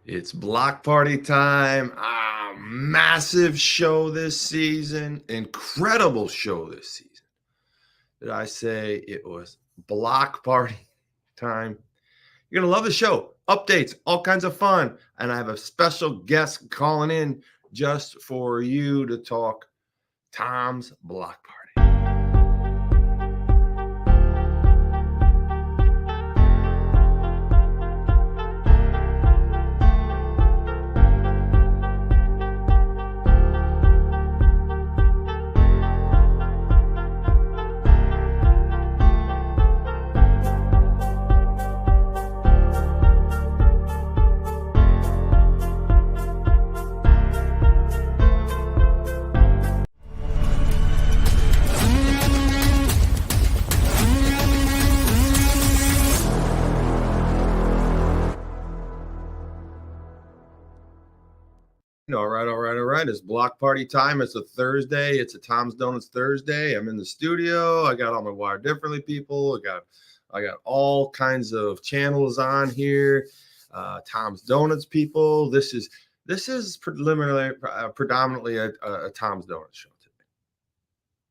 It's block party time. Massive show this season. Incredible show this season. Did I say it was block party time? You're going to love the show. Updates, all kinds of fun. And I have a special guest calling in just for you to talk Tom's Block Party. All right. It's block party time. It's a Thursday. It's a Tom's Donuts Thursday. I'm in the studio. I got all my Wired Differently people. I got all kinds of channels on here. Tom's Donuts people. This is predominantly a Tom's Donuts show today.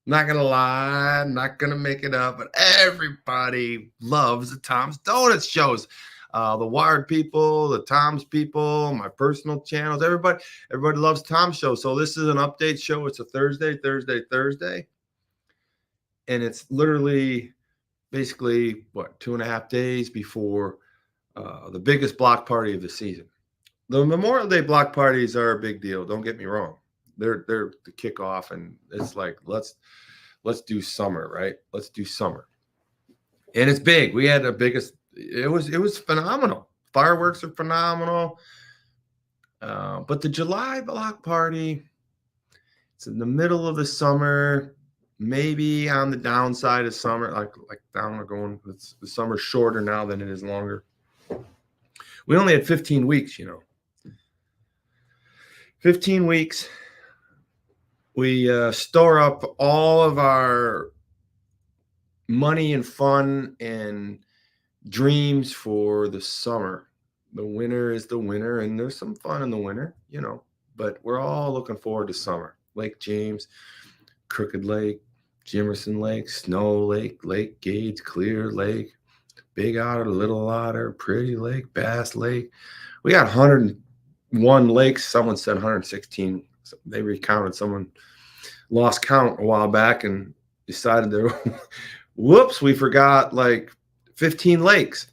Not gonna lie, not gonna make it up, but everybody loves the Tom's Donuts shows. The Wired people, the Tom's people, my personal channels, everybody loves Tom's show. So this is an update show. It's a Thursday, and it's literally basically 2.5 days before the biggest block party of the season. The Memorial Day block parties are a big deal. Don't get me wrong; they're the kickoff, and it's like let's do summer, right? Let's do summer, and it's big. We had the biggest. It was phenomenal. Fireworks are phenomenal. But the July block party, it's in the middle of the summer, maybe on the downside of summer, like down we're going. The summer's shorter now than it is longer. We only had 15 weeks, 15 weeks. We store up all of our money and fun and dreams for the summer. The winter is the winter, and there's some fun in the winter, but we're all looking forward to summer. Lake James, Crooked Lake, Jimerson Lake, Snow Lake, Lake Gage, Clear Lake, Big Otter, Little Otter, Pretty Lake, Bass Lake. We got 101 lakes. Someone said 116. They recounted. Someone lost count a while back and decided whoops, we forgot 15 lakes.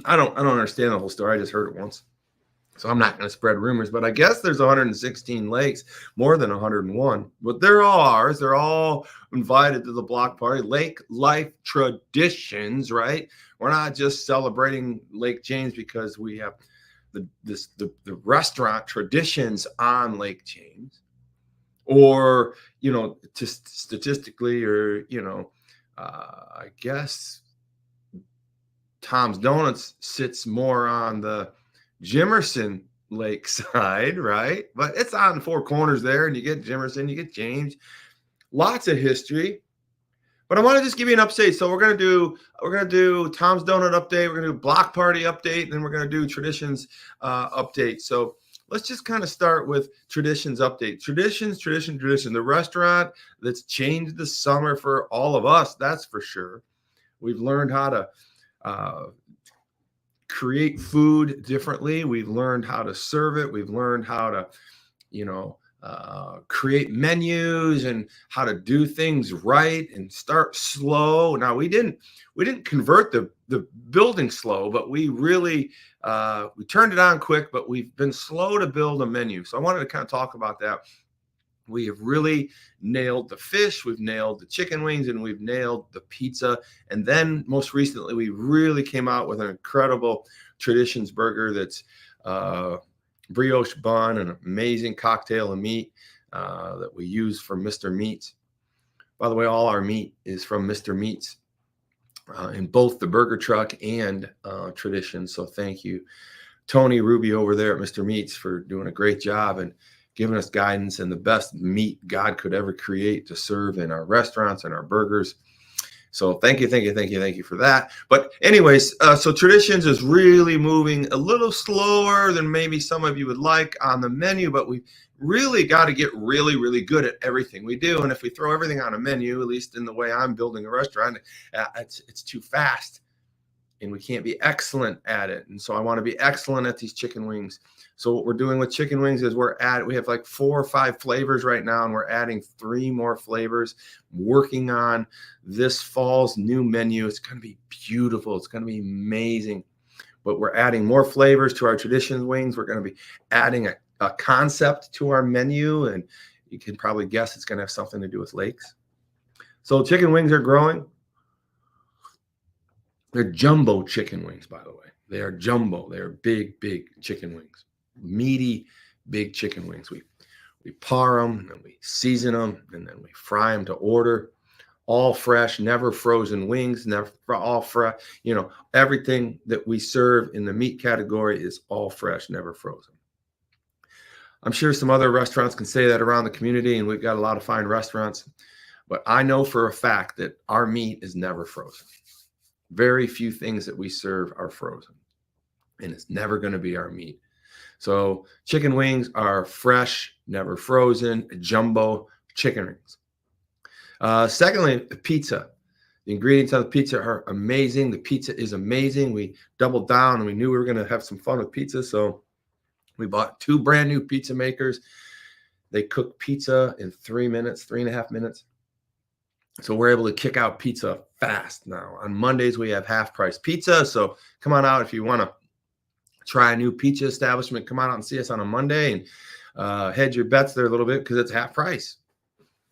I don't understand the whole story. I just heard it once. So I'm not going to spread rumors, but I guess there's 116 lakes, more than 101. But they're all ours. They're all invited to the block party. Lake life traditions, right? We're not just celebrating Lake James because we have the restaurant traditions on Lake James, or just statistically, or I guess Tom's Donuts sits more on the Jimerson Lake side, right? But it's on four corners there, and you get Jimerson, you get James, lots of history. But I want to just give you an update. So we're gonna do Tom's Donut update, we're gonna do block party update, and then we're gonna do traditions update. So let's just kind of start with traditions update. Tradition. The restaurant that's changed the summer for all of us, that's for sure. We've learned how to create food differently. We've learned how to serve it. We've learned how to, create menus and how to do things right and start slow. Now we didn't convert the building slow, but we really we turned it on quick. But we've been slow to build a menu. So I wanted to kind of talk about that. We have really nailed the fish, we've nailed the chicken wings, and we've nailed the pizza. And then most recently, we really came out with an incredible Traditions burger that's brioche bun and an amazing cocktail of meat that we use from Mr. Meats. By the way, all our meat is from Mr. Meats in both the burger truck and Traditions. So thank you, Tony Ruby over there at Mr. Meats, for doing a great job and giving us guidance and the best meat God could ever create to serve in our restaurants and our burgers. So thank you, thank you, thank you, thank you for that. But anyways, so Traditions is really moving a little slower than maybe some of you would like on the menu, but we really got to get really, really good at everything we do. And if we throw everything on a menu, at least in the way I'm building a restaurant, it's too fast and we can't be excellent at it. And so I want to be excellent at these chicken wings. So what we're doing with chicken wings is we have like 4 or 5 flavors right now, and we're adding 3 more flavors, working on this fall's new menu. It's going to be beautiful. It's going to be amazing. But we're adding more flavors to our Traditions wings. We're going to be adding a concept to our menu, and you can probably guess it's going to have something to do with lakes. So chicken wings are growing. They're jumbo chicken wings, by the way. They are jumbo. They are big, big chicken wings. Meaty, big chicken wings. We par them and we season them, and then we fry them to order. All fresh, never frozen wings, never all fresh. You know, everything that we serve in the meat category is all fresh, never frozen. I'm sure some other restaurants can say that around the community, and we've got a lot of fine restaurants, but I know for a fact that our meat is never frozen. Very few things that we serve are frozen, and it's never going to be our meat. So chicken wings are fresh, never frozen, jumbo chicken wings. Secondly, pizza. The ingredients on the pizza are amazing. The pizza is amazing. We doubled down and we knew we were going to have some fun with pizza. So we bought 2 brand new pizza makers. They cook pizza in 3.5 minutes. So we're able to kick out pizza fast now. On Mondays, we have half-price pizza. So come on out if you want to try a new pizza establishment. Come on out and see us on a Monday and hedge your bets there a little bit because it's half price.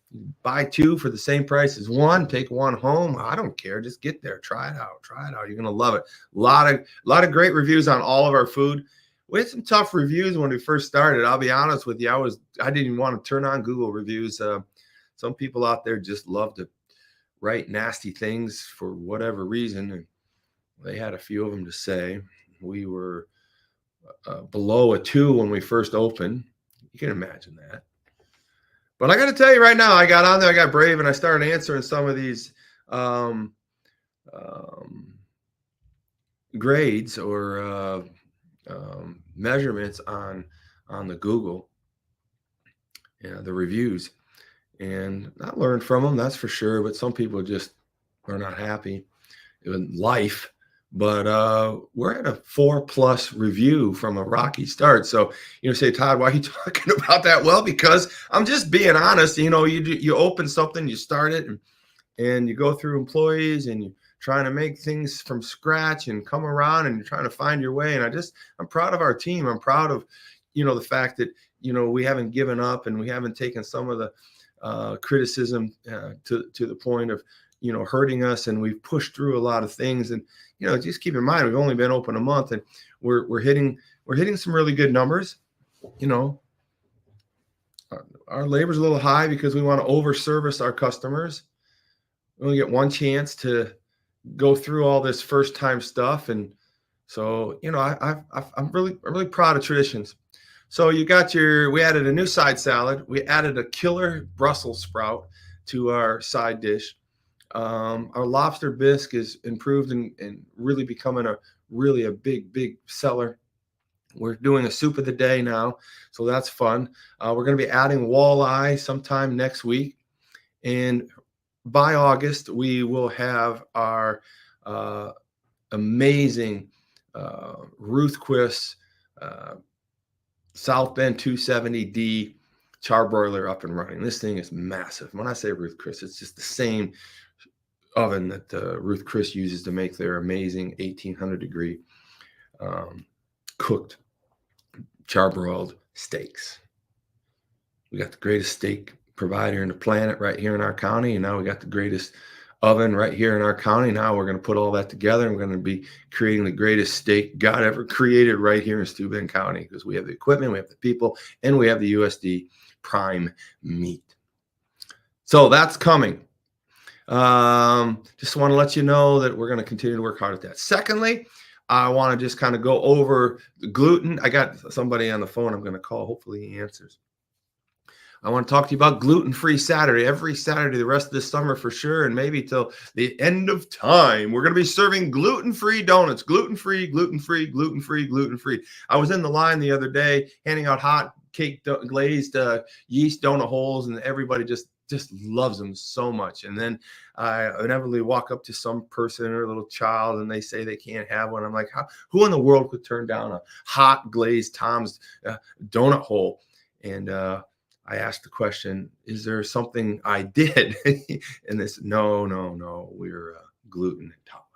You buy 2 for the same price as 1. Take 1 home. I don't care. Just get there. Try it out. Try it out. You're going to love it. A lot of great reviews on all of our food. We had some tough reviews when we first started. I'll be honest with you. I didn't even want to turn on Google reviews. Some people out there just love to write nasty things for whatever reason. And they had a few of them to say. We were below a 2 when we first opened. You can imagine that. But I got to tell you right now, I got on there, I got brave, and I started answering some of these grades or measurements on the Google, the reviews. And I learned from them, that's for sure. But some people just are not happy in life. But we're at a 4+ review from a rocky start. So, say, Todd, why are you talking about that? Well, because I'm just being honest. You open something, you start it, and you go through employees, and you're trying to make things from scratch and come around, and you're trying to find your way. And I'm proud of our team. I'm proud of, the fact that, we haven't given up, and we haven't taken some of the criticism to the point of hurting us, and we've pushed through a lot of things. And just keep in mind, we've only been open a month, and we're hitting some really good numbers. Our labor's a little high because we want to over service our customers. We only get one chance to go through all this first time stuff, and so I'm really proud of Traditions. So we added a new side salad. We added a killer Brussels sprout to our side dish. Our lobster bisque is improved and really becoming a big seller. We're doing a soup of the day now, so that's fun. We're going to be adding walleye sometime next week. And by August, we will have our amazing Ruth Chris South Bend 270D charbroiler up and running. This thing is massive. When I say Ruth Chris, it's just the same oven that Ruth Chris uses to make their amazing 1800 degree cooked charbroiled steaks. We got the greatest steak provider in the planet right here in our county, and now we got the greatest oven right here in our county. Now we're going to put all that together, and we're going to be creating the greatest steak God ever created right here in Steuben County, because we have the equipment, we have the people, and we have the USD prime meat. So that's coming. Just want to let you know that we're going to continue to work hard at that. Secondly, I want to just kind of go over the gluten. I got somebody on the phone I'm going to call. Hopefully he answers. I want to talk to you about gluten-free Saturday, every Saturday, the rest of this summer for sure. And maybe till the end of time, we're going to be serving gluten-free donuts, gluten-free, gluten-free, gluten-free, gluten-free. I was in the line the other day handing out hot cake glazed yeast donut holes, and everybody just loves them so much. And then I inevitably walk up to some person or a little child and they say they can't have one. I'm like, who in the world could turn down a hot glazed Tom's donut hole? And I asked the question, is there something I did? And this, no, we're gluten intolerant.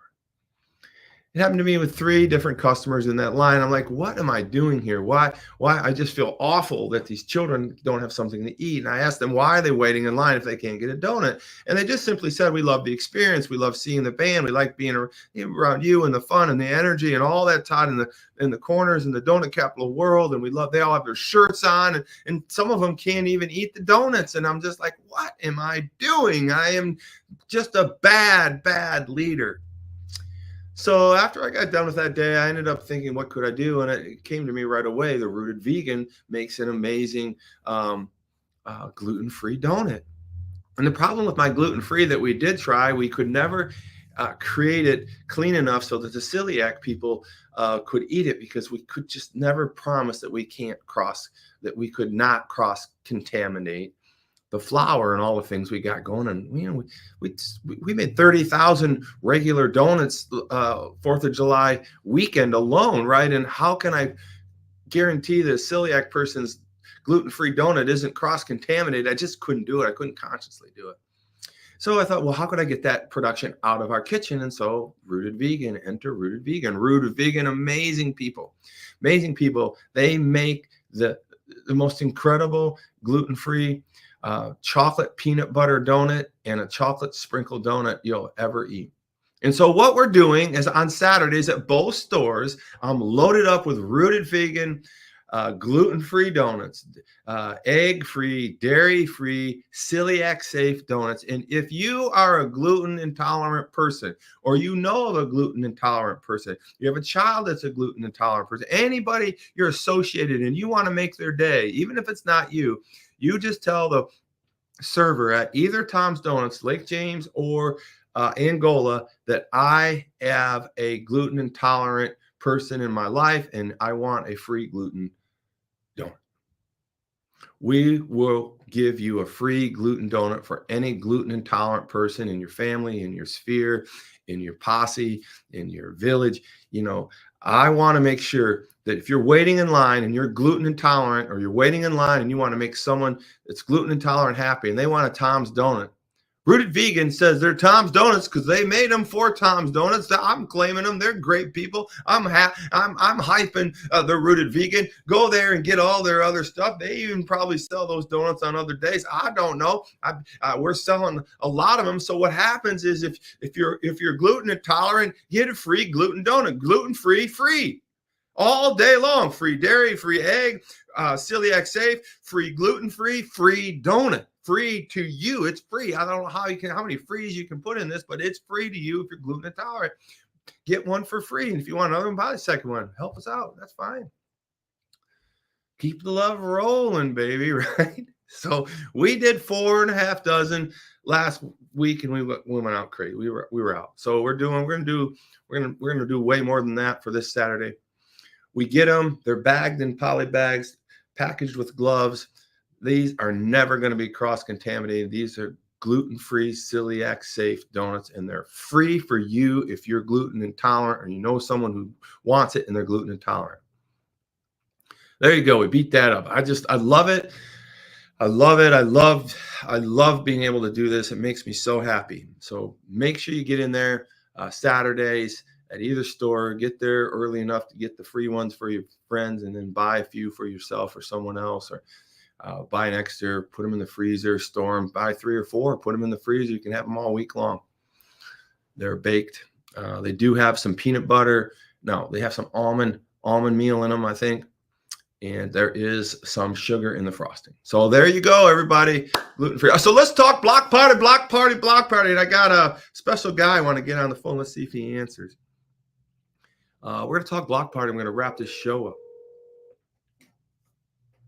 It happened to me with 3 different customers in that line. I'm like, what am I doing here? Why? I just feel awful that these children don't have something to eat. And I asked them, why are they waiting in line if they can't get a donut? And they just simply said, we love the experience. We love seeing the band. We like being around you and the fun and the energy and all that, Todd, in the corners in the donut capital world. And they all have their shirts on, and some of them can't even eat the donuts. And I'm just like, what am I doing? I am just a bad leader. So after I got done with that day, I ended up thinking, what could I do? And it came to me right away. The Rooted Vegan makes an amazing gluten-free donut. And the problem with my gluten-free that we did try, we could never create it clean enough so that the celiac people could eat it, because we could just never promise that we could not cross-contaminate the flour and all the things we got going. And we made 30,000 regular donuts 4th of July weekend alone, right? And how can I guarantee the celiac person's gluten-free donut isn't cross-contaminated? I just couldn't do it. I couldn't consciously do it. So I thought, well, how could I get that production out of our kitchen? And so Rooted Vegan, enter Rooted Vegan. Rooted Vegan, amazing people. They make the most incredible gluten-free chocolate peanut butter donut and a chocolate sprinkle donut you'll ever eat. And so what we're doing is on Saturdays at both stores, I'm loaded up with Rooted Vegan, gluten-free donuts, egg-free, dairy-free, celiac-safe donuts. And if you are a gluten intolerant person, or you know of a gluten intolerant person, you have a child that's a gluten intolerant person, anybody you're associated and you want to make their day, even if it's not you, you just tell the server at either Tom's Donuts, Lake James, or Angola that I have a gluten intolerant person in my life and I want a free gluten donut. We will give you a free gluten donut for any gluten intolerant person in your family, in your sphere, in your posse, in your village. I want to make sure that if you're waiting in line and you're gluten intolerant, or you're waiting in line and you want to make someone that's gluten intolerant happy and they want a Tom's donut, Rooted Vegan says they're Tom's Donuts because they made them for Tom's Donuts. I'm claiming them. They're great people. I'm hyping the Rooted Vegan. Go there and get all their other stuff. They even probably sell those donuts on other days. I don't know. We're selling a lot of them. So what happens is if you're gluten intolerant, get a free gluten donut, free all day long. Free dairy, free egg, celiac safe, free gluten-free, free donut. Free to you. It's free. I don't know how many frees you can put in this, but it's free to you if you're gluten intolerant. Get one for free. And if you want another one, buy the second one. Help us out. That's fine. Keep the love rolling, baby, right? So we did 4.5 dozen last week, and we went out crazy. We were out. So we're gonna do way more than that for this Saturday. We get them. They're bagged in poly bags, packaged with gloves. These are never going to be cross-contaminated. These are gluten-free, celiac-safe donuts, and they're free for you if you're gluten intolerant or you know someone who wants it and they're gluten intolerant. There you go. We beat that up. I love it. I love it. I love being able to do this. It makes me so happy. So make sure you get in there Saturdays at either store. Get there early enough to get the free ones for your friends, and then buy a few for yourself or someone else, or buy an extra, put them in the freezer, store them, buy 3 or 4, put them in the freezer. You can have them all week long. They're baked. They do have some peanut butter. No, they have some almond meal in them, I think. And there is some sugar in the frosting. So there you go, everybody. Gluten-free. So let's talk block party. And I got a special guy I want to get on the phone. Let's see if he answers. We're going to talk block party. I'm going to wrap this show up.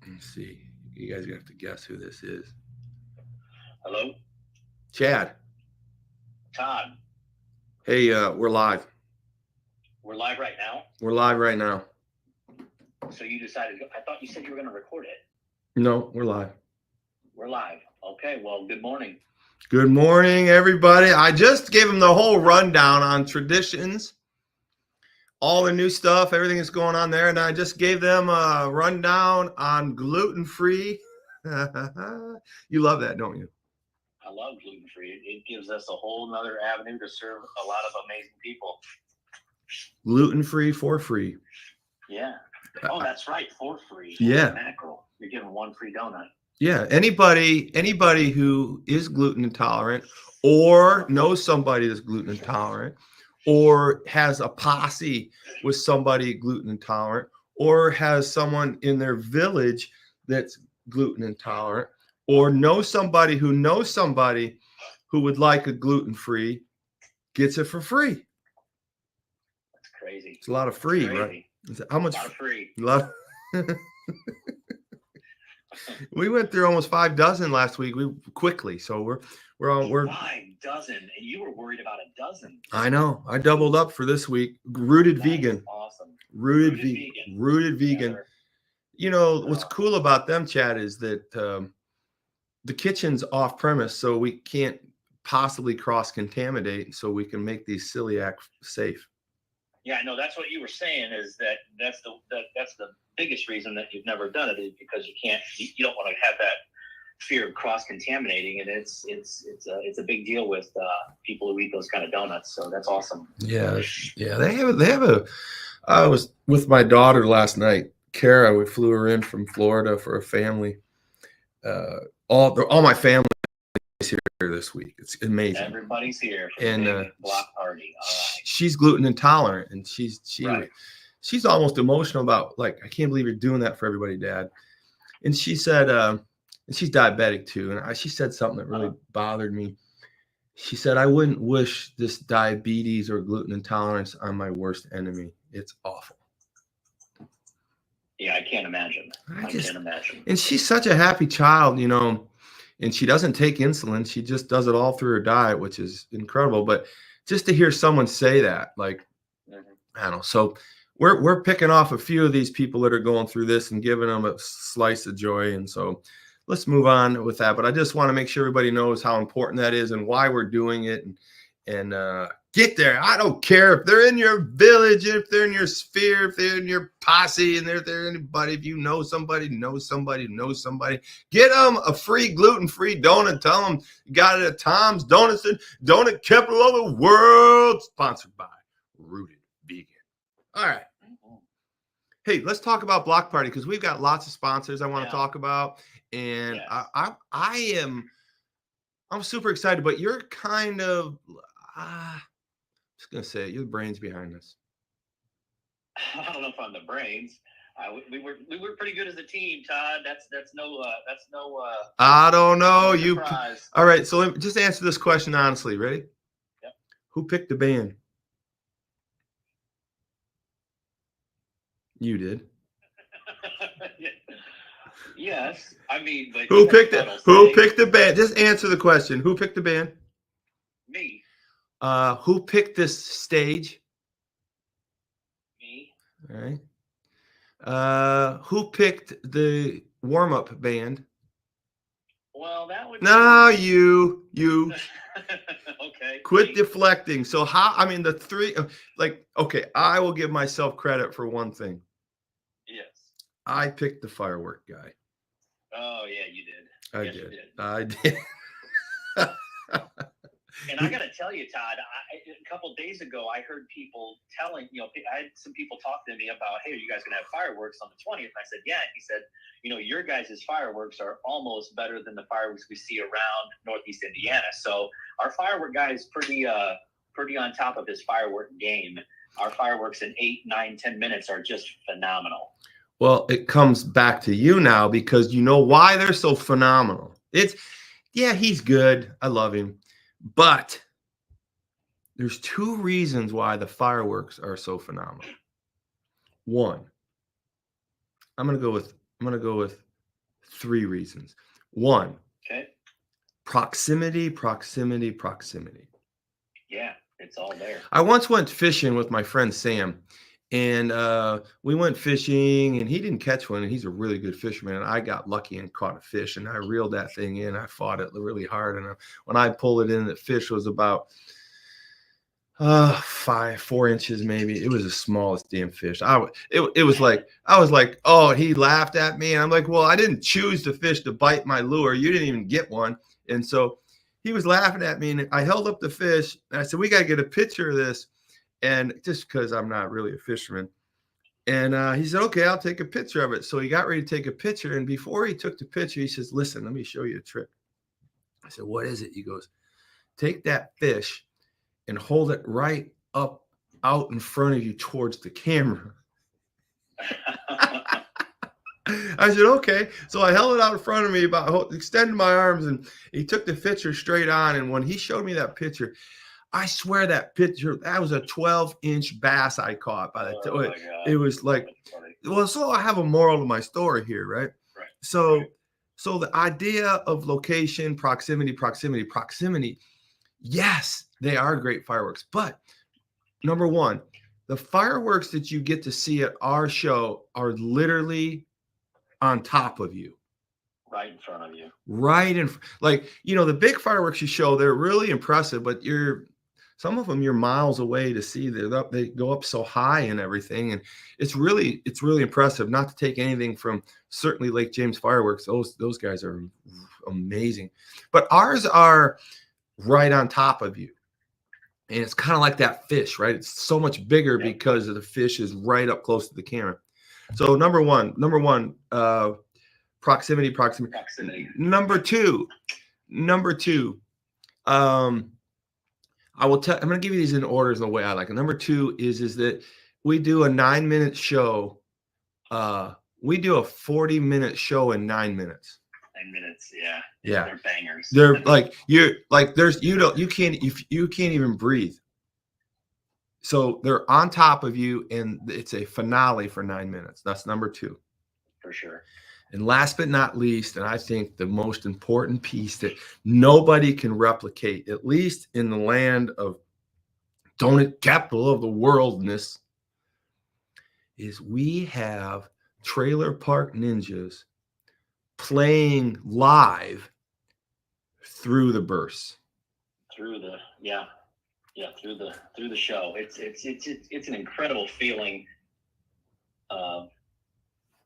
Let's see. You guys have to guess who this is. Hello? Chad. Todd. Hey, we're live. We're live right now? We're live right now. So you decided, I thought you said you were going to record it. No, we're live. We're live. Okay, well, good morning. Good morning, everybody. I just gave them the whole rundown on traditions, all the new stuff, everything that's going on there. And I just gave them a rundown on gluten-free. You love that, don't you? I love gluten-free. It gives us a whole nother avenue to serve a lot of amazing people. Gluten-free for free. Yeah. Oh, that's right. For free. Yeah. Mackerel. You're giving one free donut. Yeah. Anybody who is gluten intolerant or knows somebody that's gluten intolerant or has a posse with somebody gluten intolerant or has someone in their village that's gluten intolerant or knows somebody who would like a gluten-free, gets it for free. That's crazy. It's a lot of free, right? How much? A lot of free. A lot. We went through almost 5 dozen last week. Quickly, so we're 5 dozen, and you were worried about a dozen. I know. I doubled up for this week. Rooted vegan. Awesome. Rooted vegan. Rooted vegan. You know what's cool about them, Chad, is that the kitchen's off premise, so we can't possibly cross contaminate, so we can make these celiac safe. Yeah, I know. That's what you were saying. Is that's the biggest reason that you've never done it, is because you don't want to have that fear of cross contaminating, and it's a big deal with people who eat those kind of donuts. So that's awesome. Yeah. They have a. I was with my daughter last night, Kara. We flew her in from Florida for a family. All my family is here this week. It's amazing. Everybody's here. And block party. All right. She's gluten intolerant, and she's almost emotional about, like, I can't believe you're doing that for everybody, Dad. And she said, and she's diabetic too. And she said something that really bothered me. She said, I wouldn't wish this diabetes or gluten intolerance on my worst enemy. It's awful. Yeah, I can't imagine. I can't imagine. And she's such a happy child, you know, and she doesn't take insulin. She just does it all through her diet, which is incredible. But just to hear someone say that, like, I don't know. So we're picking off a few of these people that are going through this and giving them a slice of joy. And so let's move on with that. But I just want to make sure everybody knows how important that is and why we're doing it. And get there. I don't care if they're in your village, if they're in your sphere, if they're in your posse, and they're anybody. If you know somebody, get them a free gluten-free donut. Tell them you got it at Tom's Donuts, and donut capital of the world. Sponsored by Rooted Vegan. All right. Hey, let's talk about Block Party, because we've got lots of sponsors I want to talk about, and I'm super excited. But you're kind of. I'm just gonna say it. You're the brains behind this. I don't know if I'm the brains. We were pretty good as a team, Todd. That's no. I don't know. Surprise. All right. So just answer this question honestly. Ready? Yep. Who picked the band? You did. Yes. I mean, but who picked it? Who picked the band? Just answer the question. Who picked the band? Me. Who picked this stage? Me. All right. Who picked the warm-up band? Well, that would. No, you. Okay. Quit deflecting. So the three, okay, I will give myself credit for one thing. Yes. I picked the firework guy. Oh yeah, you did. I did. And I got to tell you, Todd, a couple of days ago, I heard people telling, I had some people talk to me about, hey, are you guys going to have fireworks on the 20th? And I said, yeah. And he said, your guys' fireworks are almost better than the fireworks we see around Northeast Indiana. So our firework guy is pretty on top of his firework game. Our fireworks in 8, 9, 10 minutes are just phenomenal. Well, it comes back to you now, because you know why they're so phenomenal. He's good. I love him. But there's 2 reasons why the fireworks are so phenomenal. One, I'm gonna go with 3 reasons. 1, Okay. proximity, proximity, proximity. Yeah, it's all there. I once went fishing with my friend Sam, and we went fishing, and he didn't catch one, and he's a really good fisherman. And I got lucky and caught a fish, and I reeled that thing in. I fought it really hard, and when I pulled it in, the fish was about 4 inches maybe. It was the smallest damn fish. It was like I was like, oh, he laughed at me, and I'm like, well, I didn't choose the fish to bite my lure. You didn't even get one, and so he was laughing at me, and I held up the fish, and I said, we got to get a picture of this, and just because I'm not really a fisherman. And he said, okay, I'll take a picture of it. So he got ready to take a picture, and before he took the picture, he says, listen, let me show you a trick. I said, what is it? He goes, take that fish and hold it right up out in front of you towards the camera. I said, okay. So I held it out in front of me, extended my arms, and he took the picture straight on. And when he showed me that picture, I swear that was a 12-inch bass I caught by the time. It was like, well, so I have a moral to my story here, right? Right. So, Right. So the idea of location, proximity, yes, they are great fireworks. But number 1, the fireworks that you get to see at our show are literally on top of you. Right in front of you. Right in, like, the big fireworks you show, they're really impressive, but some of them you're miles away to see. They go up so high and everything, and it's really impressive. Not to take anything from certainly Lake James Fireworks; those guys are amazing, but ours are right on top of you, and it's kind of like that fish, right? It's so much bigger because the fish is right up close to the camera. So number one, proximity. Number two. I'm going to give you these in orders the way I like it. Number 2 is that we do a 9-minute show. We do a 40-minute show in 9 minutes. 9 minutes, yeah. Yeah. They're bangers. They're like you can't even breathe. So they're on top of you, and it's a finale for 9 minutes. That's number 2. For sure. And last but not least, and I think the most important piece that nobody can replicate, at least in the land of donut capital of the worldness, is we have Trailer Park Ninjas playing live through the bursts. Through the show. It's an incredible feeling.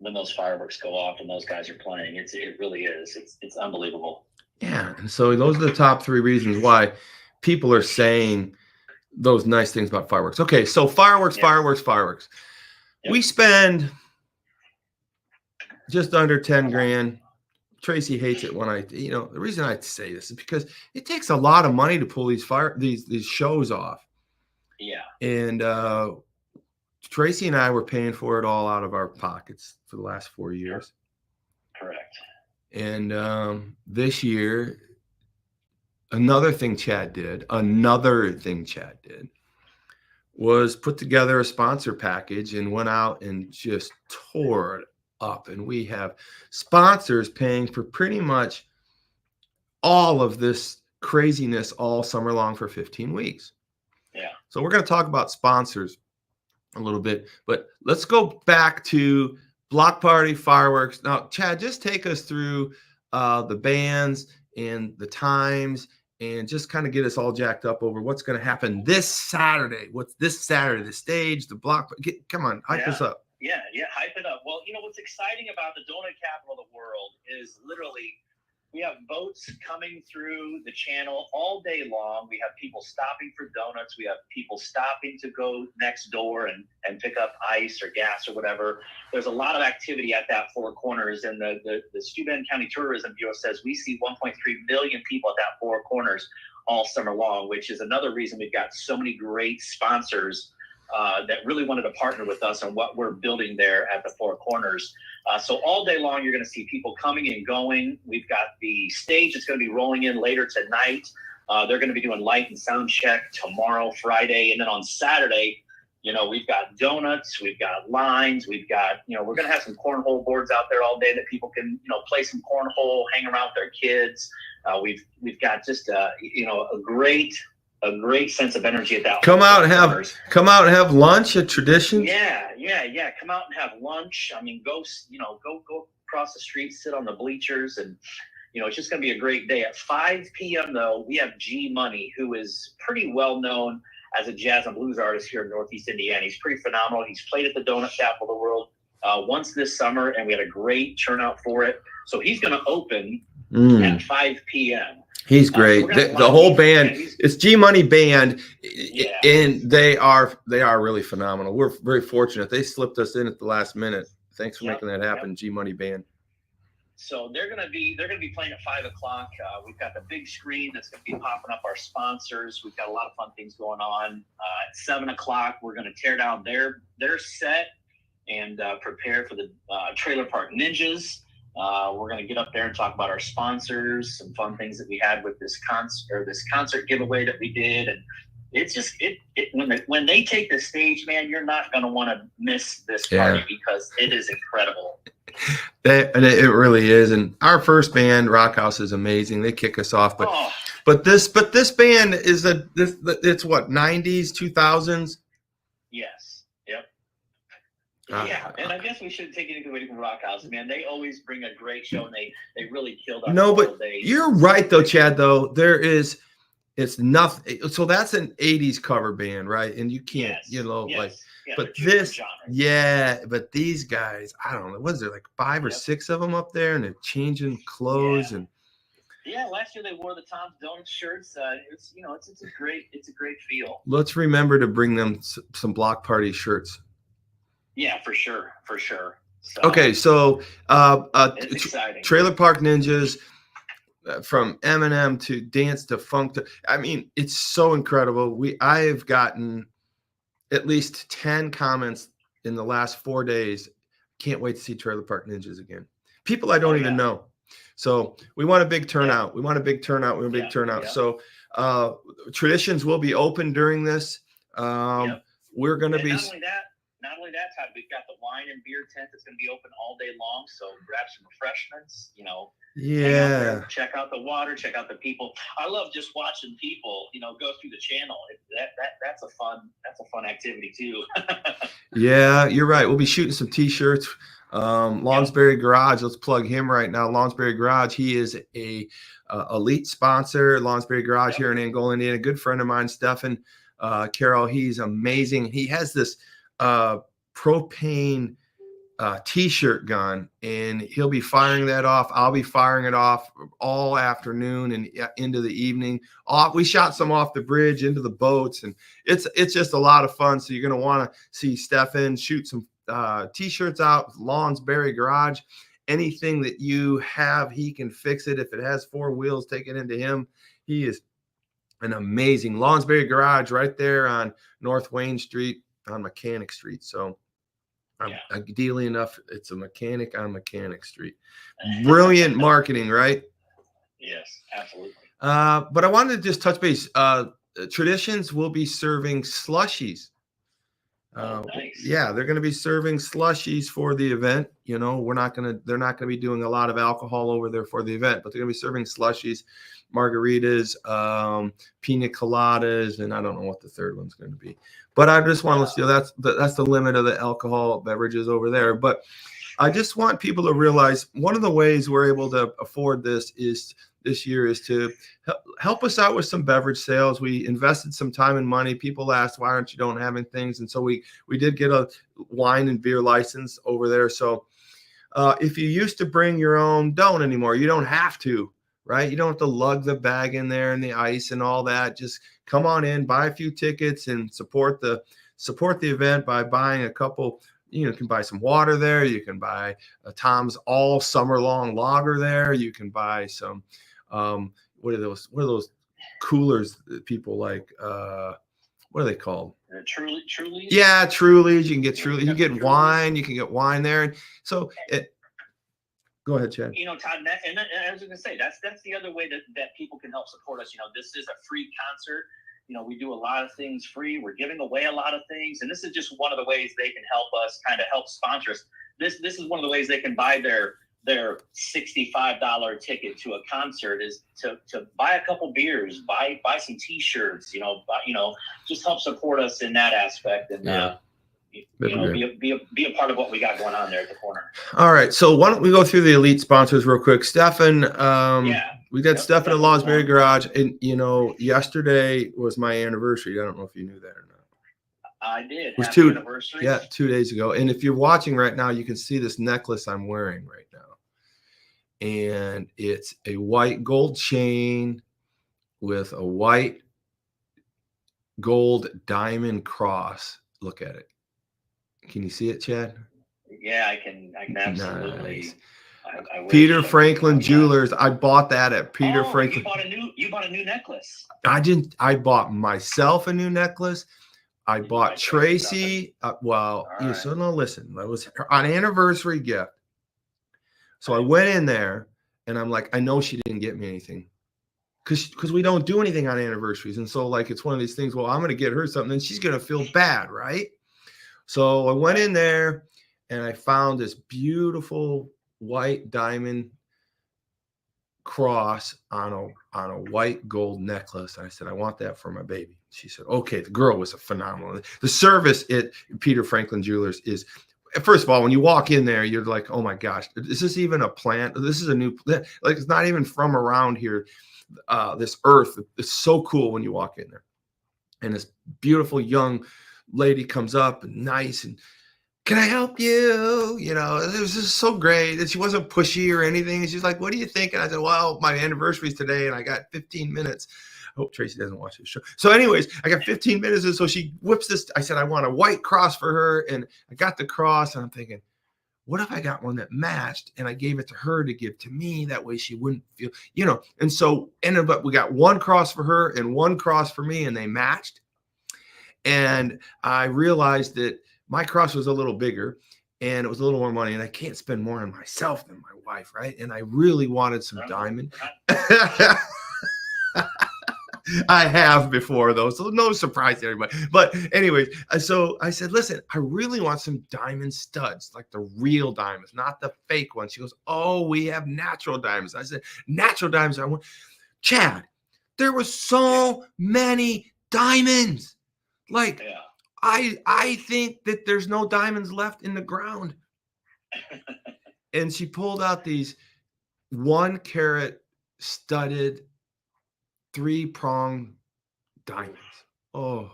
When those fireworks go off and those guys are playing, it really is. It's unbelievable. Yeah, and so those are the top 3 reasons why people are saying those nice things about fireworks. Okay, so fireworks. Yep. We spend just under 10 grand. Tracy hates it when the reason I say this is because it takes a lot of money to pull these shows off. Yeah. And Tracy and I were paying for it all out of our pockets for the last 4 years. Correct. And this year, another thing Chad did was put together a sponsor package and went out and just tore it up. And we have sponsors paying for pretty much all of this craziness all summer long for 15 weeks. Yeah. So we're going to talk about sponsors a little bit, but let's go back to Block Party Fireworks. Now, Chad, just take us through the bands and the times, and just kind of get us all jacked up over what's going to happen this Saturday. What's this Saturday? The stage, the block. Come on, hype us up. Yeah, hype it up. Well, what's exciting about the donut capital of the world is literally we have boats coming through the channel all day long. We have people stopping for donuts. We have people stopping to go next door and pick up ice or gas or whatever. There's a lot of activity at that Four Corners, and the Steuben County Tourism Bureau says we see 1.3 million people at that Four Corners all summer long, which is another reason we've got so many great sponsors that really wanted to partner with us on what we're building there at the Four Corners. So all day long, you're going to see people coming and going. We've got the stage that's going to be rolling in later tonight. They're going to be doing light and sound check tomorrow, Friday. And then on Saturday, You know, we've got donuts, we've got lines, we've got, you know, we're going to have some cornhole boards out there all day that people can, you know, play some cornhole, hang around with their kids. We've got just you know, a great sense of energy at that. Come out and have lunch at Traditions. Yeah. Come out and have lunch. I mean, go across the street, sit on the bleachers, and you know, it's just going to be a great day. At 5 p.m. though, we have G Money, who is pretty well known as a jazz and blues artist here in Northeast Indiana. He's pretty phenomenal. He's played at the Donut Capital of the World once this summer, and we had a great turnout for it. So he's going to open at 5 p.m. He's great. The whole band, it's G Money Band, and they are really phenomenal. We're very fortunate. They slipped us in at the last minute. Thanks for making that happen, G Money Band. So they're gonna be playing at 5 o'clock. We've got the big screen that's gonna be popping up our sponsors. We've got a lot of fun things going on. At 7 o'clock, we're gonna tear down their set and prepare for the Trailer Park Ninjas. We're gonna get up there and talk about our sponsors, some fun things that we had with this concert giveaway that we did, and it's just when they take the stage, man, you're not gonna want to miss this party because it is incredible. It really is. And our first band, Rock House, is amazing. They kick us off, but this band is it's what, 90s, 2000s. Yes. Yep. Yeah, and I guess we shouldn't take anything away from Rock House, man. They always bring a great show, and they really killed our but you're right though, Chad. Though it's nothing. So that's an 80s cover band, right? And you can't, but this, but these guys, I don't know, was there like 5 or 6 of them up there, and they're changing clothes and. Yeah, last year they wore the Tom's Donuts shirts. It's a great feel. Let's remember to bring them some Block Party shirts. Yeah, for sure. So, okay, so it's exciting. Trailer Park Ninjas. From Eminem to dance to funk I mean, it's so incredible. I have gotten at least 10 comments in the last 4 days. Can't wait to see Trailer Park Ninjas again. People I don't even know. So we want a big turnout. We want a big turnout. We want a big turnout. So Traditions will be open during this. We're going to be. Not only that, Todd, we've got the wine and beer tent that's going to be open all day long. So grab some refreshments, you know. Yeah. Check out the water. Check out the people. I love just watching people, you know, go through the channel. That's a fun activity too. Yeah, you're right. We'll be shooting some T-shirts. Lawnsberry Garage. Let's plug him right now. Lawnsberry Garage. He is a elite sponsor. Lawnsberry Garage here in Angola, Indiana. A good friend of mine, Stefan Carroll. He's amazing. He has this propane T-shirt gun, and he'll be firing that off. I'll be firing it off all afternoon and into the evening. We shot some off the bridge into the boats, and it's just a lot of fun. So you're going to want to see Stefan shoot some T-shirts out with Lawnsberry Garage. Anything that you have, he can fix it. If it has 4 wheels, take it into him. He is an amazing Lawnsberry Garage right there on North Wayne Street on Mechanic Street. So ideally enough, it's a mechanic on Mechanic Street. Brilliant marketing, right? Yes, absolutely. But I wanted to just touch base. Traditions will be serving slushies. Nice. Yeah, they're going to be serving slushies for the event. You know, they're not going to be doing a lot of alcohol over there for the event, but they're going to be serving slushies, margaritas, pina coladas, and I don't know what the third one's going to be. But I just want to let you know that's the limit of the alcohol beverages over there. But I just want people to realize one of the ways we're able to afford this year is to help us out with some beverage sales. We invested some time and money. People asked, why aren't you having things? And so we did get a wine and beer license over there. So if you used to bring your own, don't anymore. You don't have to, right? You don't have to lug the bag in there and the ice and all that. Just come on in, buy a few tickets, and support the event by buying a couple. You can buy some water there. You can buy a Tom's all summer long lager there. You can buy some, what are those coolers that people like? What are they called? Truly. Yeah, Trulies. You can get Truly. You can get wine. You can get wine there. And so go ahead, Chad. You know, Todd, and I was going to say that's the other way that people can help support us. You know, this is a free concert. we do a lot of things free. We're giving away a lot of things, and this is just one of the ways they can help us, kind of help sponsor us. This is one of the ways they can buy their $65 ticket to a concert, is to buy a couple beers, buy some T-shirts, just help support us in that aspect, and be a part of what we got going on there at the corner. All right, so why don't we go through the elite sponsors real quick? Stefan, we got Stefan at Lawsbury Garage, and yesterday was my anniversary. I don't know if you knew that or not. I did. It was Happy anniversary. 2 days ago. And if you're watching right now, you can see this necklace I'm wearing right now. And it's a white gold chain with a white gold diamond cross. Look at it. Can you see it, Chad? Yeah, I can absolutely. Nice. Peter Franklin Jewelers. I bought that at Peter Franklin. You bought a new necklace. I bought myself a new necklace. I bought Tracy. So no, listen. That was an anniversary gift. So I went in there and I'm like, I know she didn't get me anything, because we don't do anything on anniversaries. And so it's one of these things. Well, I'm going to get her something, and she's going to feel bad, right? So I went in there and I found this beautiful white diamond cross on a white gold necklace. I said, I want that for my baby. She said, okay. The girl was a phenomenal. The service at Peter Franklin Jewelers is, first of all, when you walk in there, you're like, oh my gosh, is this even a plant? This is a new, it's not even from around here. This earth, it's so cool when you walk in there. And this beautiful young lady comes up and nice, and can I help you? It was just so great. And she wasn't pushy or anything. And she's like, what do you think? And I said, well, my anniversary is today, and I got 15 minutes. I hope Tracy doesn't watch this show. So anyways, I got 15 minutes. And so she whips this. I said, I want a white cross for her. And I got the cross, and I'm thinking, what if I got one that matched and I gave it to her to give to me? That way she wouldn't feel, and so ended up, we got one cross for her and one cross for me, and they matched. And I realized that my cross was a little bigger and it was a little more money, and I can't spend more on myself than my wife, right? And I really wanted some diamond. I have before, though, so no surprise to everybody. But anyways, so I said, listen, I really want some diamond studs, like the real diamonds, not the fake ones. She goes, oh, we have natural diamonds. I said, natural diamonds. I want, Chad, there were so many diamonds. I think that there's no diamonds left in the ground. And she pulled out these 1 carat studded 3-prong diamonds. Oh,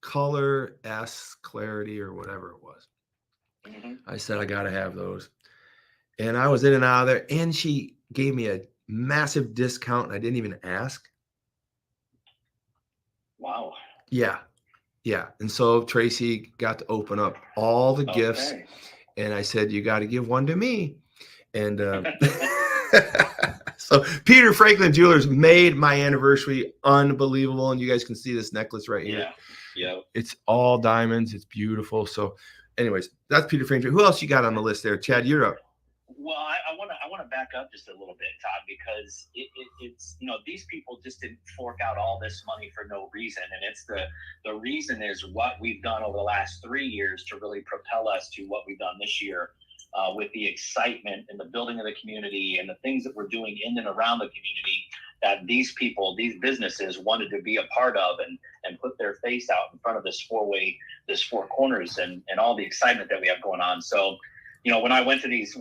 color S clarity or whatever it was. Mm-hmm. I said, I got to have those. And I was in and out of there, and she gave me a massive discount, and I didn't even ask. Wow. Yeah. And so Tracy got to open up all the gifts, and I said, you got to give one to me. And so Peter Franklin Jewelers made my anniversary unbelievable. And you guys can see this necklace right here. Yeah. It's all diamonds. It's beautiful. So anyways, that's Peter Franklin. Who else you got on the list there? Chad, you're up. Well, I want to back up just a little bit, Todd, because it's these people just didn't fork out all this money for no reason, and it's the reason is what we've done over the last 3 years to really propel us to what we've done this year, with the excitement and the building of the community and the things that we're doing in and around the community that these people, these businesses wanted to be a part of and put their face out in front of this 4 corners and all the excitement that we have going on. So. When I went to these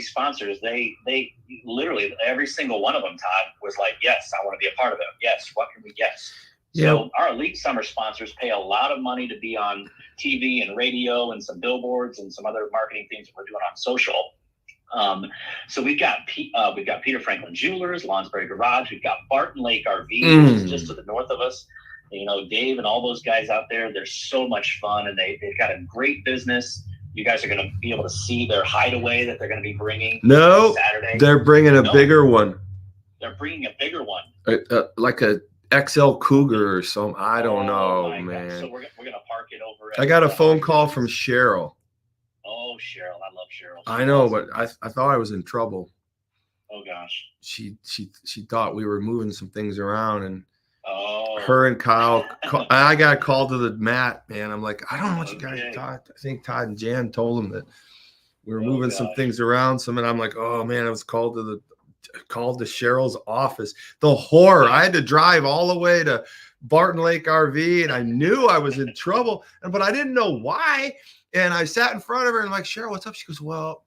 sponsors, they literally every single one of them, Todd, was like, yes, I want to be a part of it. Yes, what can we guess? So our elite summer sponsors pay a lot of money to be on TV and radio and some billboards and some other marketing things that we're doing on social. So we've got Peter Franklin Jewelers, Lawsbury Garage. We've got Barton Lake RV, which is just to the north of us. Dave and all those guys out there, they're so much fun, and they've got a great business. You guys are going to be able to see their hideaway that they're going to be bringing. No, Saturday. They're bringing a bigger one. They're bringing a bigger one. Like a XL Cougar or something. I don't know, man. God. So we're going to park it over. I got a phone call from Cheryl. Oh, Cheryl. I love Cheryl. I know, but I thought I was in trouble. Oh, gosh. She thought we were moving some things around, and her and Kyle. I got called to the mat, man. I'm like, I don't know what you guys thought. I think Todd and Jan told them that we were moving some things around. And I'm like, oh man, I was called to Cheryl's office. The horror. I had to drive all the way to Barton Lake RV, and I knew I was in trouble, but I didn't know why. And I sat in front of her and I'm like, Cheryl, what's up? She goes, well,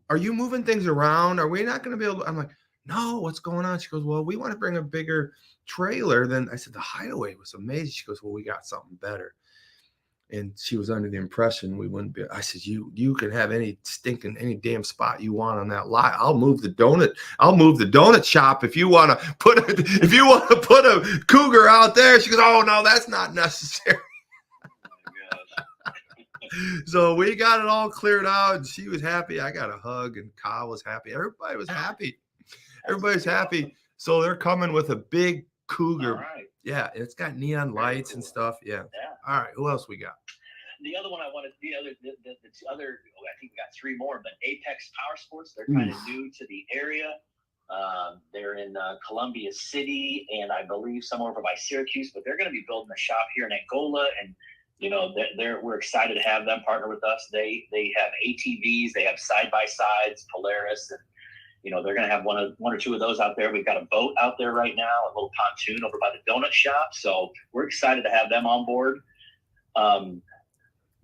are you moving things around? Are we not going to be able to? I'm like, no, what's going on? She goes, well, we want to bring a bigger trailer. Then I said, the Hideaway was amazing. She goes, well, we got something better. And she was under the impression we wouldn't be. I said, you can have any damn spot you want on that lot. I'll move the donut shop if you want to put a cougar out there. She goes, oh no, that's not necessary. So we got it all cleared out, and she was happy. I got a hug, and Kyle was happy. Everybody was happy. Everybody's happy. So they're coming with a big cougar. All right. Yeah, it's got neon lights and stuff. Yeah. All right. Who else we got? The other one I wanted, the other, I think we got three more, but Apex Power Sports. They're kind of new to the area. They're in Columbia City, and I believe somewhere over by Syracuse. But they're going to be building a shop here in Angola, and we're excited to have them partner with us. They have ATVs, they have side-by-sides, Polaris, and they're going to have one or two of those out there. We've got a boat out there right now, a little pontoon over by the donut shop. So we're excited to have them on board.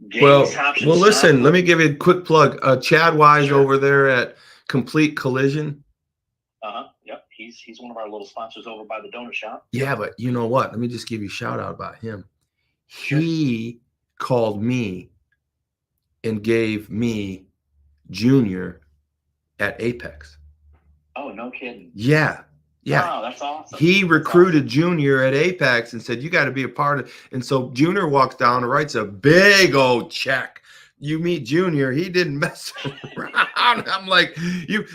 Listen, let me give you a quick plug. Chad Wise over there at Complete Collision. Yep. He's one of our little sponsors over by the donut shop. Yeah, but you know what? Let me just give you a shout out about him. He called me and gave me Junior at Apex. Oh, no kidding. Yeah. Wow, that's awesome. He recruited Junior at Apex and said, you got to be a part of it. And so Junior walks down and writes a big old check. You meet Junior, he didn't mess around. I'm like, you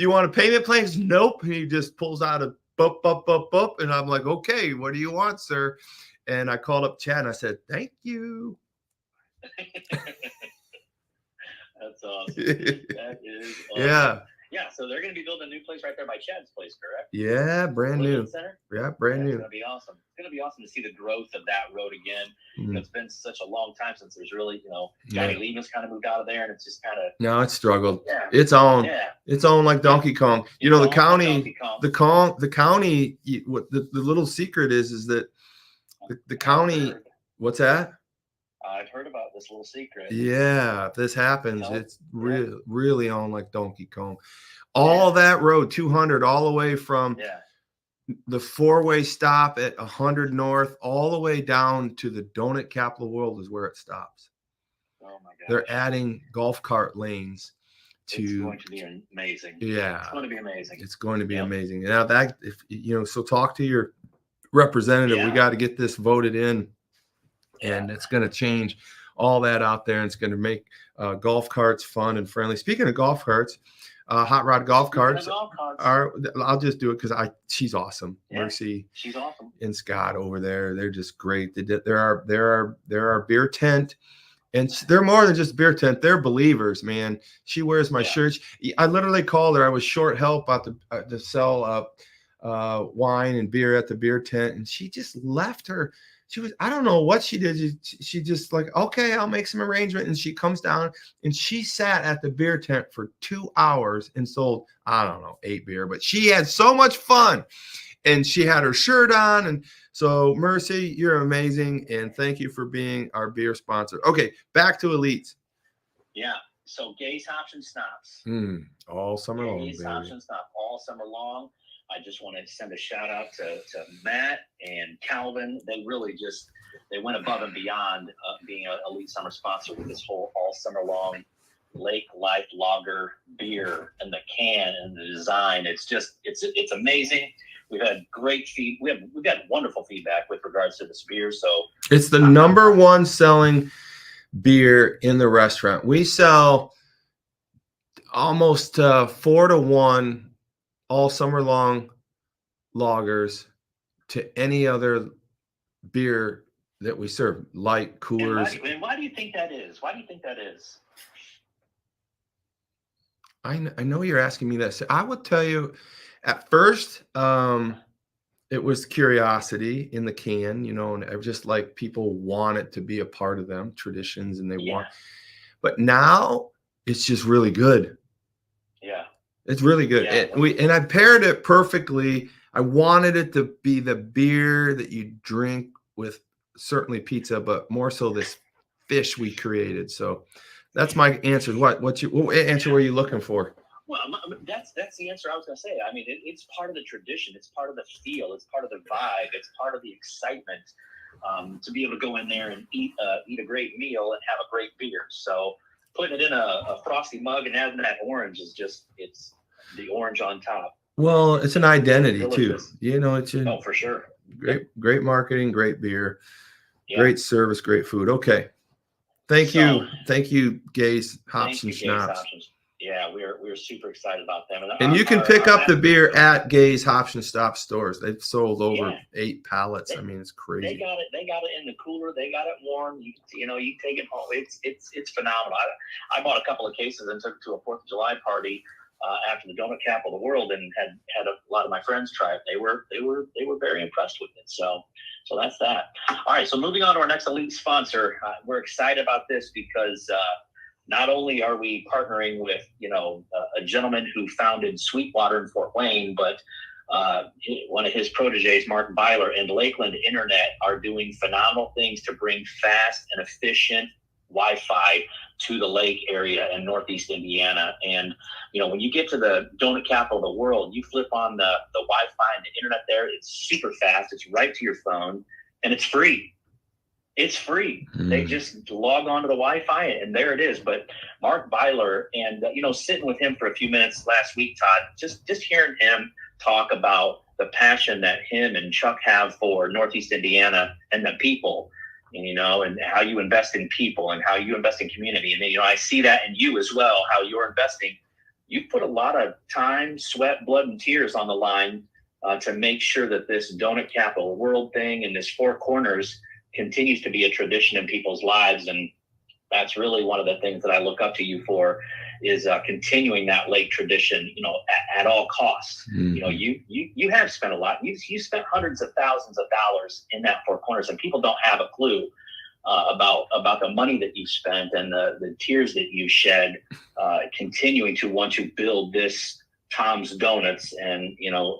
want a payment plan? Nope. He just pulls out a boop. And I'm like, okay, what do you want, sir? And I called up Chad and I said, thank you. That's awesome. That is awesome. Yeah. Yeah, so they're going to be building a new place right there by Chad's place, correct? Yeah, brand new. Center? Yeah, brand new. It's going to be awesome. It's going to be awesome to see the growth of that road again. It's been such a long time since there's really, Johnny Lemus kind of moved out of there, and it's just kind of. No, it's struggled. Yeah. It's own like Donkey Kong. The county, the county. What the little secret is that the county. What's that? I've heard about this little secret. Yeah, if this happens, it's really on like Donkey Kong. All that road, 200, all the way from the four-way stop at 100 North, all the way down to the donut capital of the world is where it stops. Oh my God! They're adding golf cart lanes to. It's going to be amazing. Yeah, it's going to be amazing. It's going to be amazing. Now that so talk to your representative. We got to get this voted in. And it's going to change all that out there. And it's going to make golf carts fun and friendly. Speaking of golf carts, Hot Rod Golf Carts are. I'll just do it because she's awesome. Yeah, Mercy, she's awesome. And Scott over there, they're just great. They're our beer tent, and they're more than just beer tent. They're believers, man. She wears my shirts. I literally called her. I was short help to sell wine and beer at the beer tent, and she just left her. I don't know what she did. She just like, okay, I'll make some arrangement. And she comes down and she sat at the beer tent for 2 hours and sold, I don't know, 8 beer, but she had so much fun and she had her shirt on. And so Mercy, you're amazing. And thank you for being our beer sponsor. Okay. Back to Elites. Yeah. So Gays, Hops, and Stops. All summer long. Gays, Hops, and Stops all summer long. I just want to send a shout out to Matt and Calvin. They really they went above and beyond being an Elite Summer sponsor with this whole all summer long Lake Life Lager beer and the can and the design. It's amazing. We've had great we've got wonderful feedback with regards to this beer. So it's the number one selling beer in the restaurant. We sell almost 4 to 1 all summer long lagers to any other beer that we serve, light coolers. And why do you think that is? I know you're asking me that. So I would tell you at first, It was curiosity in the can, and I just like people want it to be a part of them, traditions, and they want. But now it's just really good. Yeah. It's really good. Yeah. And I paired it perfectly. I wanted it to be the beer that you drink with certainly pizza, but more so this fish we created. So that's my answer. What answer were you looking for? Well, that's the answer I was going to say. I mean, it's part of the tradition. It's part of the feel. It's part of the vibe. It's part of the excitement to be able to go in there and eat a great meal and have a great beer. So putting it in a frosty mug and adding that orange is it's the orange on top. Well, it's an identity delicious. too. It's for sure. Great marketing, great beer, Yeah. great service, great food. Okay. Thank you, Gay's Hops and Schnapps. Yeah, we're super excited about them. And you can pick up the beer at Gay's Hops and Stop stores. They've sold over 8 pallets. I mean, it's crazy. They got it in the cooler. They got it warm. You take it home. It's phenomenal. I bought a couple of cases and took it to a 4th of July party after the donut capital of the world, and had a lot of my friends try it. They were very impressed with it. So that's that. All right. So moving on to our next elite sponsor, we're excited about this because not only are we partnering with a gentleman who founded Sweetwater in Fort Wayne, but one of his proteges, Mark Byler, and Lakeland Internet are doing phenomenal things to bring fast and efficient Wi-Fi to the lake area in Northeast Indiana. And when you get to the donut capital of the world, you flip on the Wi-Fi and the internet there. It's super fast. It's right to your phone, and it's free. It's free. They just log on to the Wi-Fi and there it is. But Mark Byler, and sitting with him for a few minutes last week, Todd, just hearing him talk about the passion that him and Chuck have for Northeast Indiana and the people, and how you invest in people and how you invest in community. And I see that in you as well, how you're investing. You put a lot of time, sweat, blood, and tears on the line to make sure that this donut capital world thing and this Four Corners continues to be a tradition in people's lives. And that's really one of the things that I look up to you for, is continuing that lake tradition, at all costs. You have spent a lot. You spent hundreds of thousands of dollars in that Four Corners, and people don't have a clue about the money that you spent and the tears that you shed, continuing to want to build this Tom's Donuts and,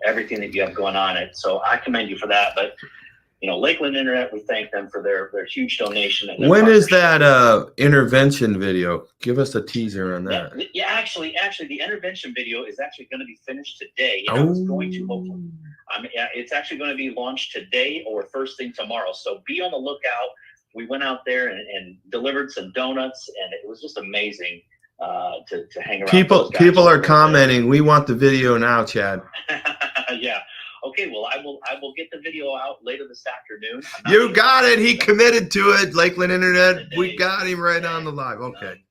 everything that you have going on it. So I commend you for that. But Lakeland Internet, we thank them for their huge donation. And when is that intervention video? Give us a teaser on that. Yeah, actually, the intervention video is actually going to be finished today. It's going to hopefully. It's actually going to be launched today or first thing tomorrow. So be on the lookout. We went out there and delivered some donuts, and it was just amazing to hang around. People are commenting. We want the video now, Chad. Yeah. Okay, well, I will get the video out later this afternoon. You got it. He committed to it. Lakeland Internet. We got him right on the live. Okay.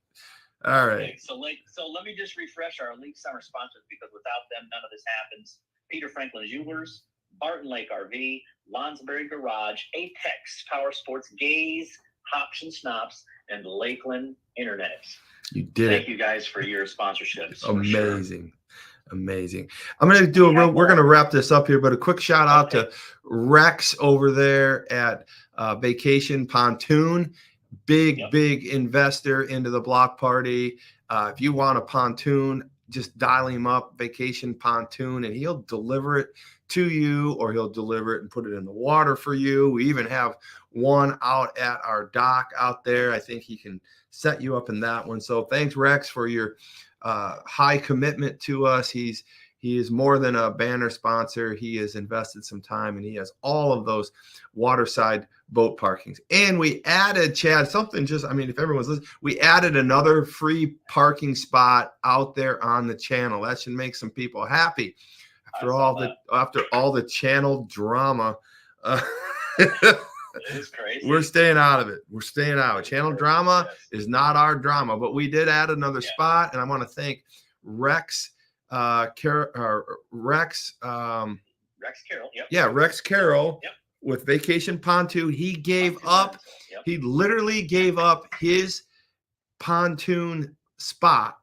All right. Okay, so let me just refresh our elite summer sponsors, because without them, none of this happens. Peter Franklin Jewelers, Barton Lake RV, Lonsberry Garage, Apex Power Sports, Gaze, Hops and Snops, and Lakeland Internet. You did. Thank you guys for your sponsorships. Amazing. Amazing. I'm going to we're going to wrap this up here, but a quick shout out to Rex over there at Vacation Pontoon. Big investor into the block party. If you want a pontoon, just dial him up, Vacation Pontoon, and he'll deliver it to you, or he'll deliver it and put it in the water for you. We even have one out at our dock out there. I think he can set you up in that one. So thanks, Rex, for your high commitment to us. He is more than a banner sponsor. He has invested some time, and he has all of those waterside boat parkings. And we added, Chad, if everyone's listening, we added another free parking spot out there on the channel. That should make some people happy after all the channel drama. It's crazy. We're staying out of it. Channel drama is not our drama, but we did add another spot, and I want to thank Rex Carroll. Rex Carroll. Yep. Yeah, Rex Carroll. Yep. With Vacation Pontoon. He gave up. Yep. He literally gave up his pontoon spot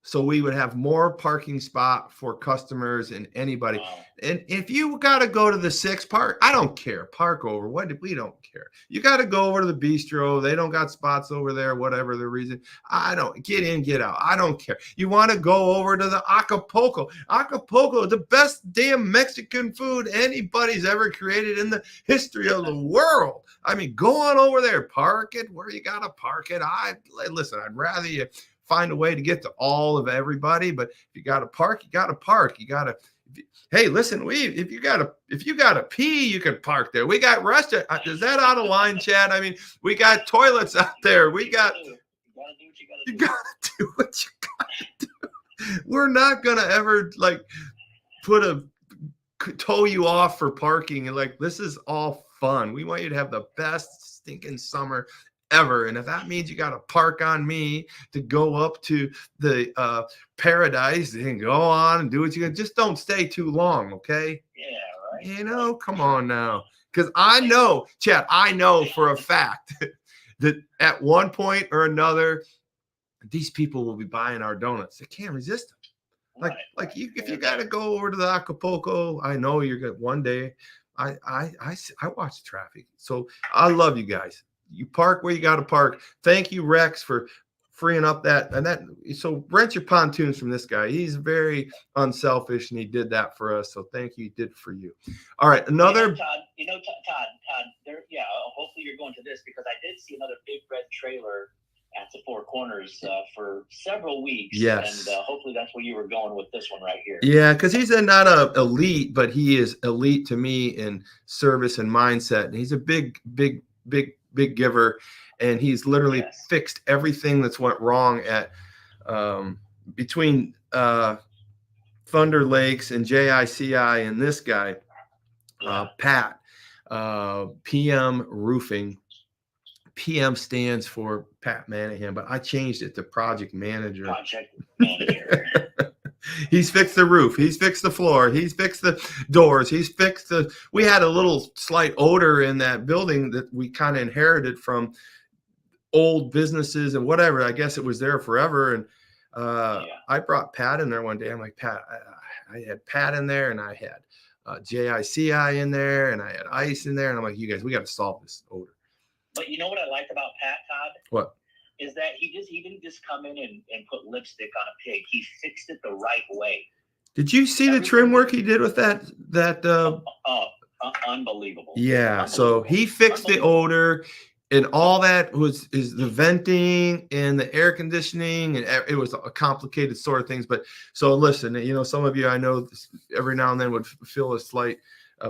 so we would have more parking spot for customers and anybody. Wow. And if you got to go to the Six, park, I don't care. Park over. We don't care. You got to go over to the bistro. They don't got spots over there, whatever the reason. I don't get in, get out. I don't care. You want to go over to the Acapulco. Acapulco, the best damn Mexican food anybody's ever created in the history of the world. I mean, go on over there, park it where you got to park it. Listen, I'd rather you find a way to get to all of everybody, but if you got to park, you got to park. You got to. Hey, listen, if you got to pee, you can park there. We got restaurant. Is that out of line, Chad? I mean, we got toilets out there. We got. You got to do what you got to do. We're not gonna ever like tow you off for parking, and like, this is all fun. We want you to have the best stinking summer ever. And if that means you got to park on me to go up to the paradise, and go on and do what you can, just don't stay too long. Okay. Yeah. Right. Come on now. Cause I know, Chad, I know for a fact that at one point or another, these people will be buying our donuts. They can't resist them. If you got to go over to the Acapulco, I know you're going to one day. I watch traffic. So I love you guys. You park where you got to park. Thank you, Rex, for freeing up that. So rent your pontoons from this guy. He's very unselfish, and he did that for us. So thank you. He did for you. All right. Another. Todd, there, hopefully you're going to this, because I did see another big red trailer at the Four Corners for several weeks. Yes. And hopefully that's where you were going with this one right here. Yeah, because he's not a elite, but he is elite to me in service and mindset. And he's a big giver, and he's literally fixed everything that's went wrong at between Thunder Lakes and JICI and this guy, Pat, PM Roofing. PM stands for Pat Manahan, but I changed it to Project Manager. He's fixed the roof. He's fixed the floor. He's fixed the doors. We had a little slight odor in that building that we kind of inherited from old businesses and whatever. I guess it was there forever. And I brought Pat in there one day. I'm like, Pat, I had Pat in there, and I had JICI in there, and I had ice in there. And I'm like, you guys, we got to solve this odor. But you know what I liked about Pat, Todd? What? Is that he didn't just come in and put lipstick on a pig. He fixed it the right way. Did you see the trim work he did with that? Unbelievable. Yeah. Unbelievable. So he fixed the odor, and all that is the venting and the air conditioning, and it was a complicated sort of things. But so listen, some of you I know every now and then would feel a slight.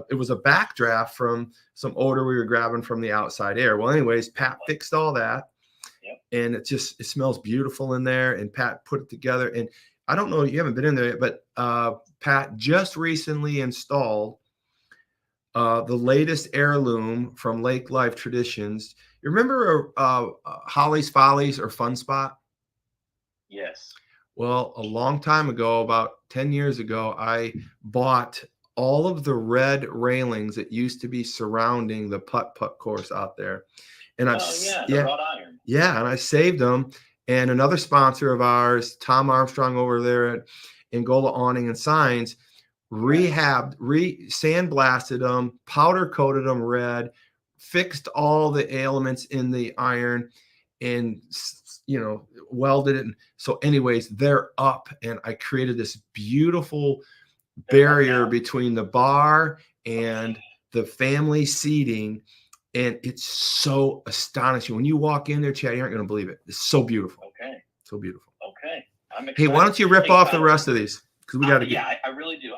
It was a backdraft from some odor we were grabbing from the outside air. Well, anyways, Pat fixed all that. And it smells beautiful in there. And Pat put it together. And I don't know, you haven't been in there yet, but Pat just recently installed the latest heirloom from Lake Life Traditions. You remember Holly's Follies or Fun Spot? Yes. Well, a long time ago, about 10 years ago, I bought all of the red railings that used to be surrounding the putt-putt course out there. And the wrought iron. Yeah, and I saved them. And another sponsor of ours, Tom Armstrong over there at Angola Awning and Signs, sandblasted them, powder coated them red, fixed all the elements in the iron, and welded it. So anyways, they're up, and I created this beautiful barrier between the bar and the family seating. And it's so astonishing. When you walk in there, Chad, you aren't going to believe it. It's so beautiful. Okay. So beautiful. Okay. I'm excited. Hey, why don't you rip off the rest of these? Because we got to get. Yeah, I really do.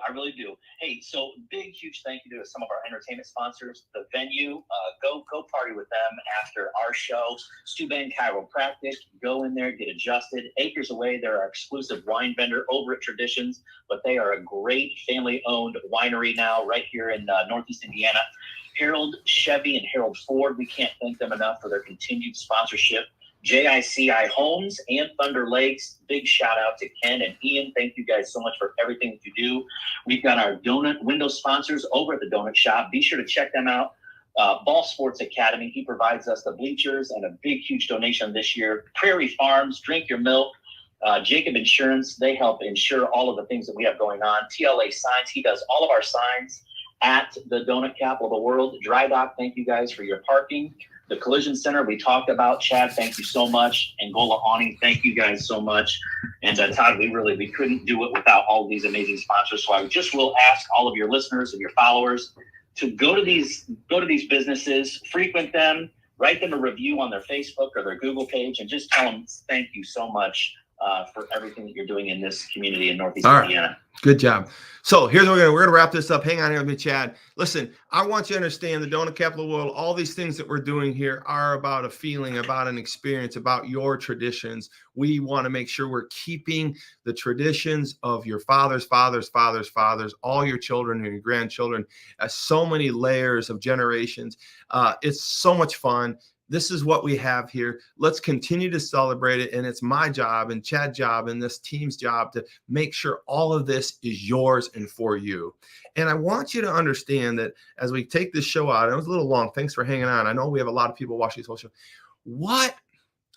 Hey, so big, huge thank you to some of our entertainment sponsors. The venue, go party with them after our show. Steuben Chiropractic, go in there, get adjusted. Acres Away, they're our exclusive wine vendor over at Traditions, but they are a great family-owned winery now right here in Northeast Indiana. Harold Chevy and Harold Ford, we can't thank them enough for their continued sponsorship. JICI Homes and Thunder Lakes, big shout out to Ken and Ian. Thank you guys so much for everything that you do. We've got our donut window sponsors over at the Donut Shop. Be sure to check them out. Ball Sports Academy, he provides us the bleachers and a big, huge donation this year. Prairie Farms, drink your milk. Jacob Insurance, they help insure all of the things that we have going on. TLA Signs, he does all of our signs at the donut capital of the world. Dry Dock, thank you guys for your parking. The Collision Center, we talked about. Chad, thank you so much. Angola Awning, thank you guys so much. And Todd, we couldn't do it without all of these amazing sponsors. So I just will ask all of your listeners and your followers to go to these businesses, frequent them, write them a review on their Facebook or their Google page, and just tell them thank you so much for everything that you're doing in this community in Northeast Indiana. Good job. So here's what we're gonna wrap this up. Hang on here with me, Chad. Listen, I want you to understand the Donut Capital of the World. All these things that we're doing here are about a feeling, about an experience, about your traditions. We want to make sure we're keeping the traditions of your fathers, all your children and your grandchildren, so many layers of generations. It's so much fun. This is what we have here. Let's continue to celebrate it. And it's my job and Chad's job and this team's job to make sure all of this is yours and for you. And I want you to understand that as we take this show out, it was a little long. Thanks for hanging on. I know we have a lot of people watching this whole show. What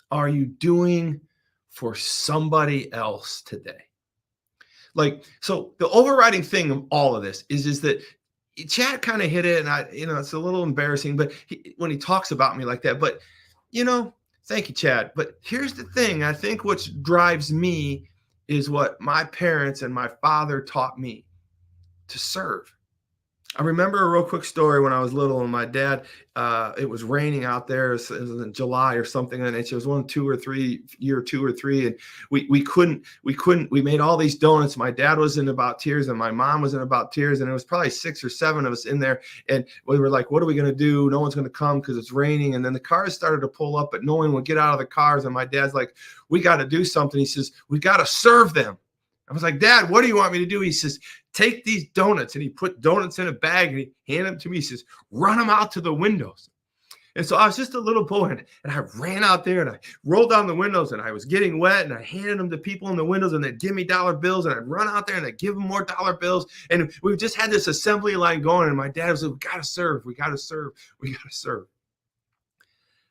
are you doing for somebody else today? Like, so the overriding thing of all of this is that Chad kind of hit it, and it's a little embarrassing, but when he talks about me like that, but thank you, Chad. But here's the thing. I think what drives me is what my parents and my father taught me: to serve. I remember a real quick story when I was little, and my dad, it was raining out there. It was in July or something, and it was year 2 or 3, and we made all these donuts. My dad was in about tears, and my mom was in about tears, and it was probably 6 or 7 of us in there, and we were like, what are we going to do? No one's going to come because it's raining. And then the cars started to pull up, but no one would get out of the cars, and my dad's like, we got to do something. He says, we got to serve them. I was like, Dad, what do you want me to do? He says, take these donuts. And he put donuts in a bag and he handed them to me. He says, run them out to the windows. And so I was just a little boy, and I ran out there and I rolled down the windows, and I was getting wet, and I handed them to people in the windows, and they'd give me dollar bills, and I'd run out there and I'd give them more dollar bills. And we just had this assembly line going, and my dad was like, we got to serve. We got to serve. We got to serve.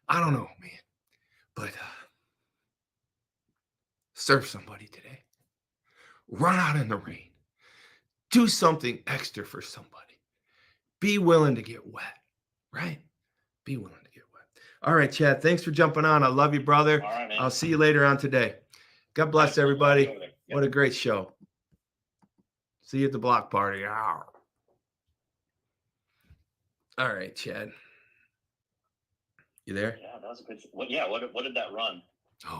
I don't know, man, but serve somebody today. Run out in the rain. Do something extra for somebody. Be willing to get wet, right? Be willing to get wet. All right, Chad, thanks for jumping on. I love you, brother. All right, man. I'll see you later on today. God bless everybody. Yep. What a great show. See you at the block party. Ow. All right, Chad. You there? Yeah, that was a good. What did that run?